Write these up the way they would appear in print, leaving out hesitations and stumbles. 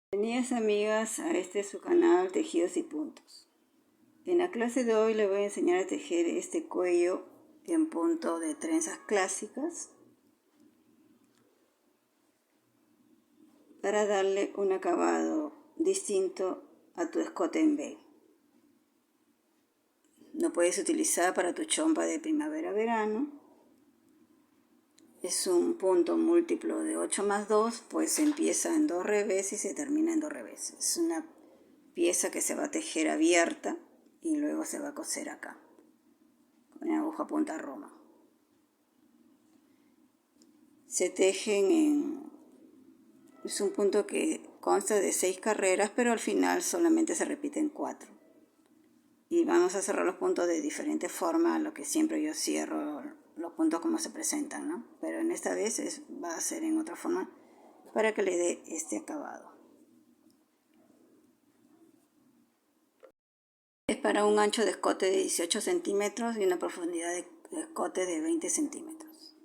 Bienvenidas amigas a este su canal Tejidos y Puntos. En la clase de hoy les voy a enseñar a tejer este cuello en punto de trenzas clásicas para darle un acabado distinto a tu escote en V. Lo puedes utilizar para tu chompa de primavera-verano. Es un punto múltiplo de 8 más 2, pues empieza en 2 revés y se termina en 2 revés. Es una pieza que se va a tejer abierta y luego se va a coser acá con aguja punta roma. Se tejen es un punto que consta de 6 carreras, pero al final solamente se repiten 4. Y vamos a cerrar los puntos de diferente forma a lo que siempre yo cierro los puntos como se presentan, ¿no? Pero en esta vez va a ser en otra forma para que le dé este acabado. Es para un ancho de escote de 18 centímetros y una profundidad de escote de 20 centímetros.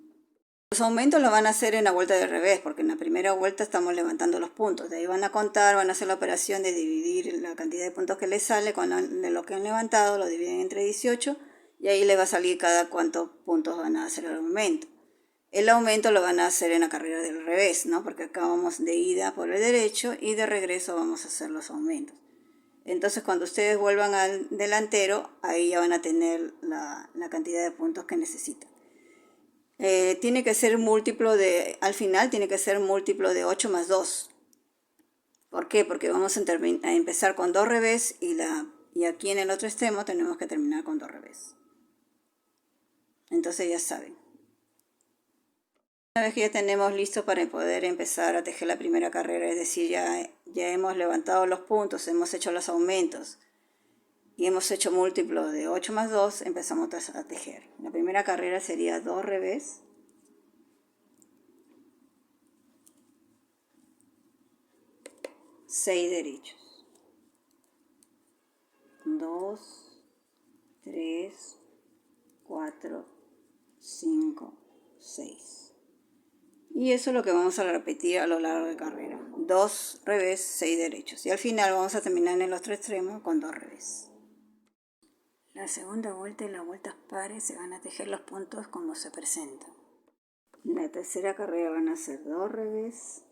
Los aumentos los van a hacer en la vuelta de revés, porque en la primera vuelta estamos levantando los puntos. De ahí van a contar, van a hacer la operación de dividir la cantidad de puntos que les sale con lo que han levantado, lo dividen entre 18 y ahí les va a salir cada cuántos puntos van a hacer el aumento. El aumento lo van a hacer en la carrera del revés, ¿no? Porque acá vamos de ida por el derecho y de regreso vamos a hacer los aumentos. Entonces cuando ustedes vuelvan al delantero, ahí ya van a tener la cantidad de puntos que necesitan. Tiene que ser múltiplo de, al final tiene que ser múltiplo de 8 más 2. ¿Por qué? Porque vamos a empezar con 2 revés y aquí en el otro extremo tenemos que terminar con 2 revés. Entonces ya saben. Una vez que ya tenemos listo para poder empezar a tejer la primera carrera, es decir, ya hemos levantado los puntos, hemos hecho los aumentos y hemos hecho múltiplo de 8 más 2, empezamos a tejer. La primera carrera sería 2 revés, 6 derechos, 2, 3, 4, 5, 6. Y eso es lo que vamos a repetir a lo largo de carrera. 2 revés, 6 derechos. Y al final vamos a terminar en el otro extremo con 2 revés. La segunda vuelta y las vueltas pares se van a tejer los puntos como se presentan. En la tercera carrera van a ser 2 revés,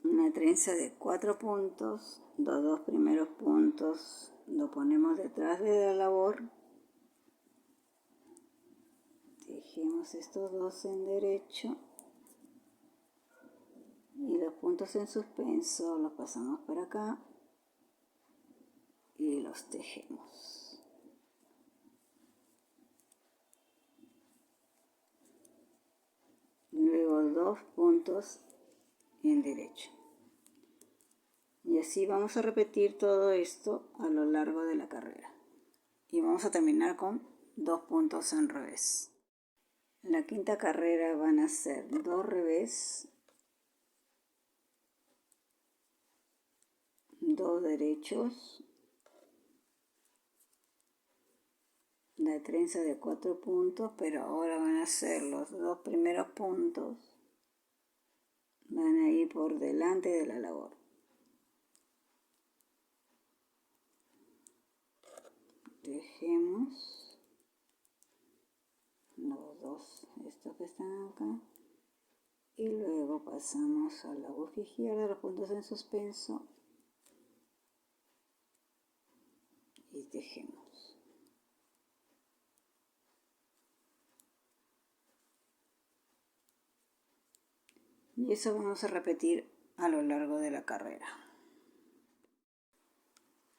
una trenza de 4 puntos, los 2 primeros puntos lo ponemos detrás de la labor, tejemos estos 2 en derecho y los puntos en suspenso los pasamos para acá y los tejemos. Luego 2 puntos en derecho. Y así vamos a repetir todo esto a lo largo de la carrera. Y vamos a terminar con 2 puntos en revés. En la quinta carrera van a ser 2 revés, 2 derechos, la trenza de 4 puntos, pero ahora van a ser los 2 primeros puntos, van a ir por delante de la labor. Tejemos los 2, estos que están acá, y luego pasamos a la aguja izquierda, los puntos en suspenso, y tejemos. Y eso vamos a repetir a lo largo de la carrera.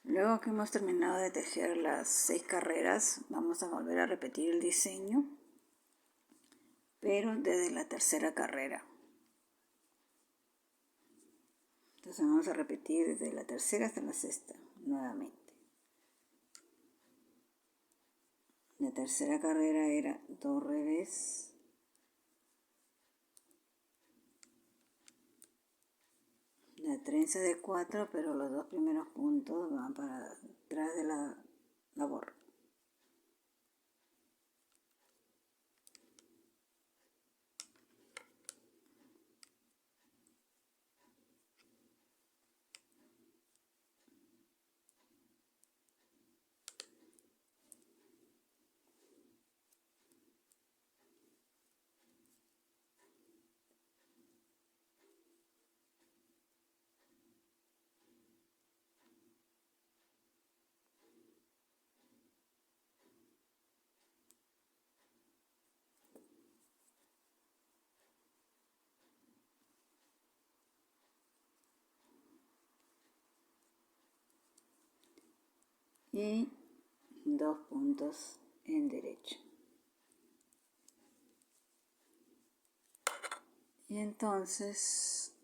Luego que hemos terminado de tejer las 6 carreras, vamos a volver a repetir el diseño, pero desde la tercera carrera. Entonces vamos a repetir desde la tercera hasta la sexta, nuevamente. La tercera carrera era 2 revés, la trenza de 4, pero los 2 primeros puntos van para atrás de la labor. y 2 puntos en derecho. Y entonces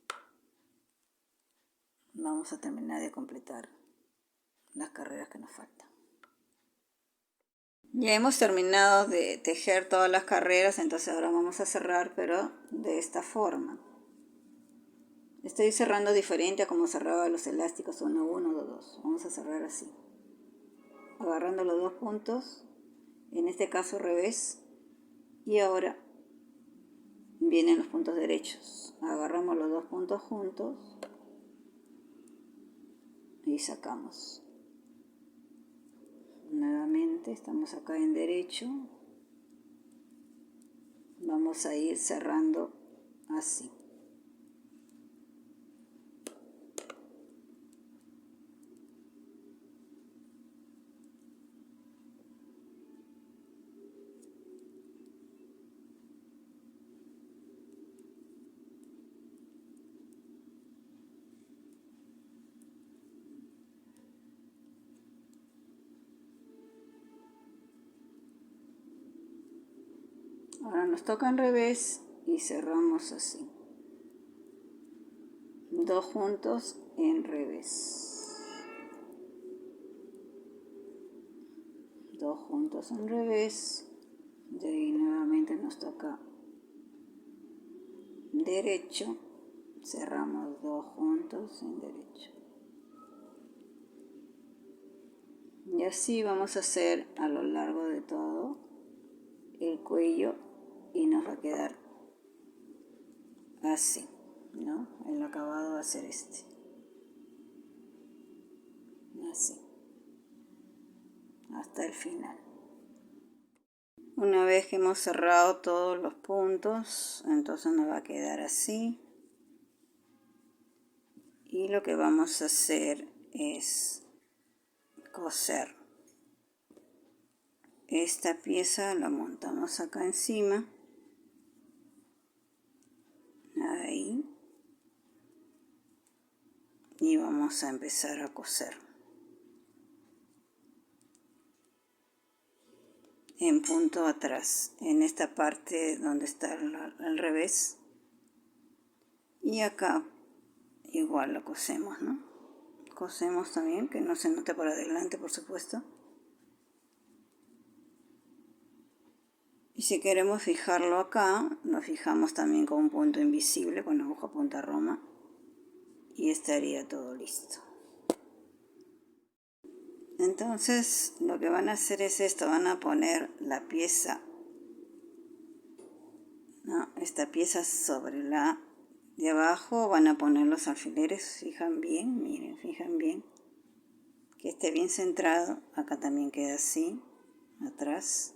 vamos a terminar de completar las carreras que nos faltan. Ya hemos terminado de tejer todas las carreras, entonces ahora vamos a cerrar, pero de esta forma. Estoy cerrando diferente a como cerraba los elásticos 1, 1, 2, 2. Vamos a cerrar así, agarrando los 2 puntos, en este caso revés, y ahora vienen los puntos derechos. Agarramos los 2 puntos juntos y sacamos. Nuevamente estamos acá en derecho, vamos a ir cerrando así. Ahora nos toca en revés y cerramos así. 2 juntos en revés. 2 juntos en revés. De ahí nuevamente nos toca derecho. Cerramos 2 juntos en derecho. Y así vamos a hacer a lo largo de todo el cuello y nos va a quedar así, ¿no? El acabado va a ser este. Así. Hasta el final. Una vez que hemos cerrado todos los puntos, entonces nos va a quedar así. Y lo que vamos a hacer es coser. Esta pieza la montamos acá encima. Ahí. Y vamos a empezar a coser. En punto atrás, en esta parte donde está al revés. Y acá igual lo cosemos, ¿no? Cosemos también, que no se note por adelante, por supuesto. Y si queremos fijarlo acá, lo fijamos también con un punto invisible, con aguja punta roma, y estaría todo listo. Entonces lo que van a hacer es esto, van a poner la pieza, ¿no? Esta pieza sobre la de abajo, van a poner los alfileres, fijan bien, miren, fijan bien, que esté bien centrado. Acá también queda así, atrás,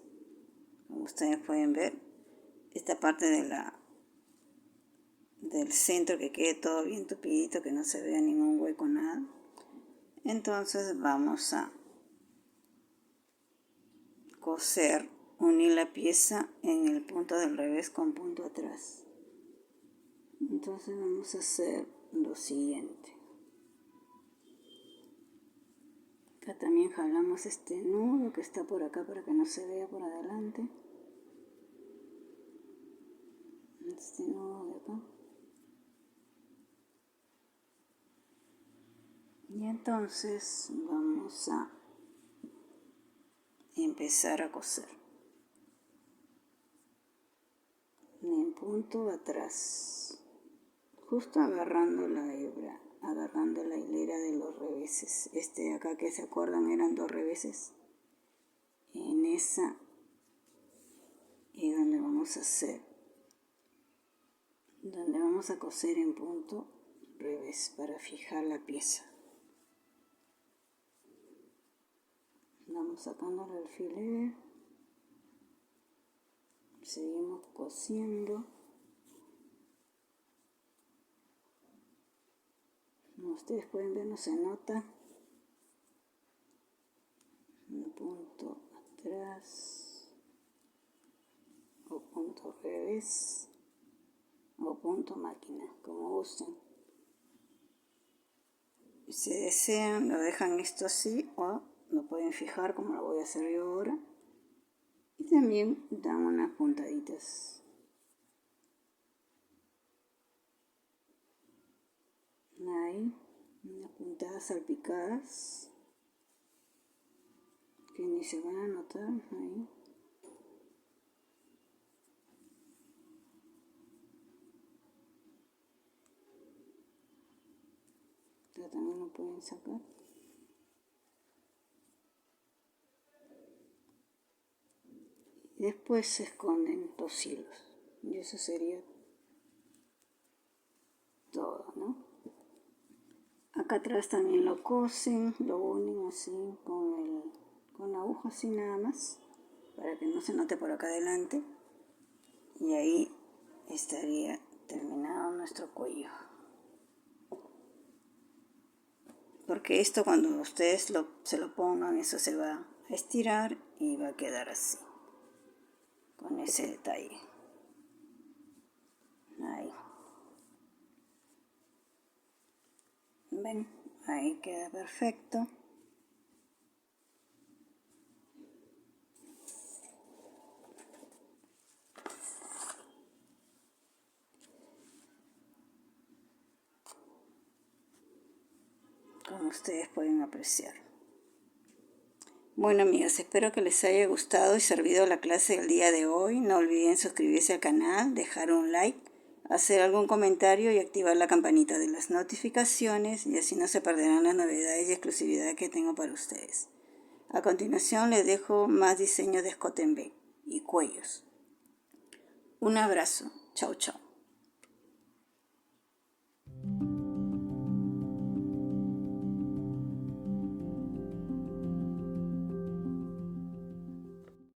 como ustedes pueden ver, esta parte del centro, que quede todo bien tupidito, que no se vea ningún hueco, nada. Entonces vamos a coser, unir la pieza en el punto del revés con punto atrás. Entonces vamos a hacer lo siguiente. Acá también jalamos este nudo que está por acá para que no se vea por adelante. Este nudo de acá. Y entonces vamos a empezar a coser. En punto atrás, justo agarrando la hebra, agarrando la hilera de los reveses. Este de acá, que se acuerdan, eran 2 reveses. En esa y donde vamos a hacer, donde vamos a coser en punto revés para fijar la pieza. Vamos sacando el alfiler, seguimos cosiendo. Como ustedes pueden ver, no se nota. Un punto atrás, o punto revés, o punto máquina, como gusten. Si desean, lo dejan esto así, o lo pueden fijar como lo voy a hacer yo ahora. Y también dan unas puntaditas. Ahí, unas puntadas salpicadas que ni se van a notar. Ahí. Pero también lo pueden sacar. Y después se esconden los hilos. Y eso sería todo, ¿no? Acá atrás también lo cosen, lo unen así con la aguja así nada más, para que no se note por acá adelante. Y ahí estaría terminado nuestro cuello. Porque esto cuando ustedes se lo pongan, eso se va a estirar y va a quedar así, con ese detalle. Ahí. ¿Ven? Ahí queda perfecto. Como ustedes pueden apreciar. Bueno, amigas, espero que les haya gustado y servido la clase del día de hoy. No olviden suscribirse al canal, dejar un like, hacer algún comentario y activar la campanita de las notificaciones, y así no se perderán las novedades y exclusividad que tengo para ustedes. A continuación les dejo más diseños de escote en V y cuellos. Un abrazo. Chau, chau.